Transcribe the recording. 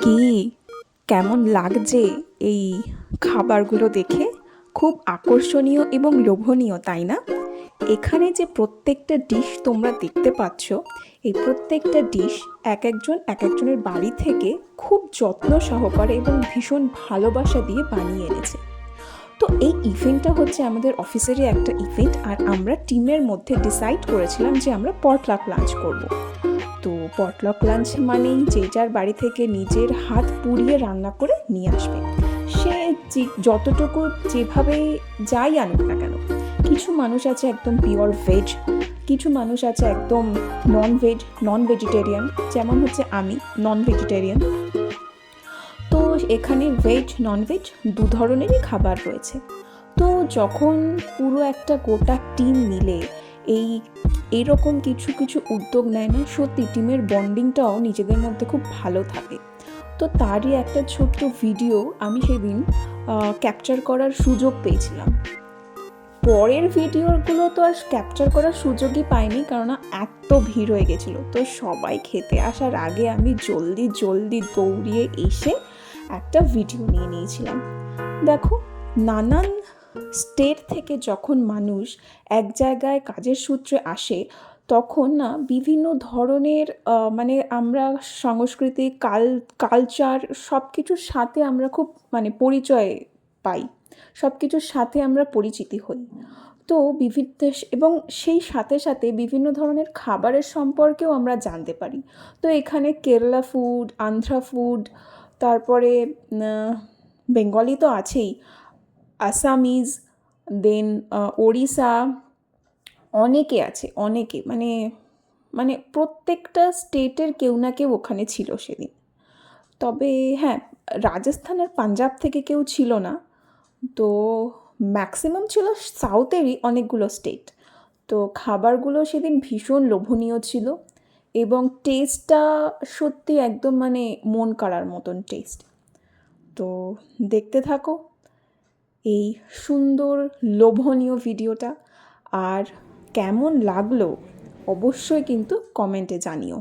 কি কেমন লাগছে এই খাবারগুলো দেখে? খুব আকর্ষণীয় এবং লোভনীয়, তাই না? এখানে যে প্রত্যেকটা ডিশ তোমরা দেখতে পাচ্ছ, এই প্রত্যেকটা ডিশ এক একজনের বাড়ি থেকে খুব যত্ন সহকারে এবং ভীষণ ভালোবাসা দিয়ে বানিয়ে এনেছে। তো এই ইভেন্টটা হচ্ছে আমাদের অফিসেরই একটা ইভেন্ট, আর আমরা টিমের মধ্যে ডিসাইড করেছিলাম যে আমরা পটলাক লাঞ্চ করব। তো পটলক লাঞ্চ মানেই যে যার বাড়ি থেকে নিজের হাত পুড়িয়ে রান্না করে নিয়ে আসবে। সে যতটুকু যেভাবে যাই আনুক না কেন। কিছু মানুষ আছে একদম পিওর ভেজ, কিছু মানুষ আছে একদম নন ভেজিটেরিয়ান, যেমন হচ্ছে আমি নন ভেজিটেরিয়ান। তো এখানে ভেজ নন ভেজ দু ধরনেরই খাবার রয়েছে। তো যখন পুরো একটা গোটা টিম মিলে এই এরকম কিছু কিছু উদ্যোগ নেয় না, সত্যি টিমের বন্ডিংটাও নিজেদের মধ্যে খুব ভালো থাকে। তো তারই একটা ছোট্ট ভিডিও আমি সেদিন ক্যাপচার করার সুযোগ পেয়েছিলাম। পরের ভিডিওগুলো তো আর ক্যাপচার করার সুযোগই পাইনি, কারণ এত ভিড় হয়ে গেছিলো। তো সবাই খেতে আসার আগে আমি জলদি দৌড়িয়ে এসে একটা ভিডিও নিয়ে নিয়েছিলাম। দেখো, নানান স্টেট থেকে যখন মানুষ এক জায়গায় কাজের সূত্রে আসে, তখন না বিভিন্ন ধরনের মানে আমরা সংস্কৃতি কালচার সব কিছুর সাথে আমরা খুব পরিচয় পাই, সব কিছুর সাথে আমরা পরিচিতি হই। তো বিভিন্ন এবং সেই সাথে সাথে বিভিন্ন ধরনের খাবারের সম্পর্কেও আমরা জানতে পারি। তো এখানে কেরালা ফুড, আন্ধ্রা ফুড, তারপরে বেঙ্গলি তো আছেই, আসামিজ, দেন ওড়িশা, অনেকে আছে, অনেকে মানে মানে প্রত্যেকটা স্টেটের কেউ না কেউ ওখানে ছিল সেদিন। তবে হ্যাঁ, রাজস্থান আর পাঞ্জাব থেকে কেউ ছিল না। তো ম্যাক্সিমাম ছিল সাউথেরই অনেকগুলো স্টেট। তো খাবারগুলো সেদিন ভীষণ লোভনীয় ছিল এবং টেস্টটা সত্যি একদম মন কাড়ার মতন টেস্ট। তো দেখতে থাকো এই সুন্দর লোভনীয় ভিডিওটা, আর কেমন লাগলো অবশ্যই কিন্তু কমেন্টে জানিও।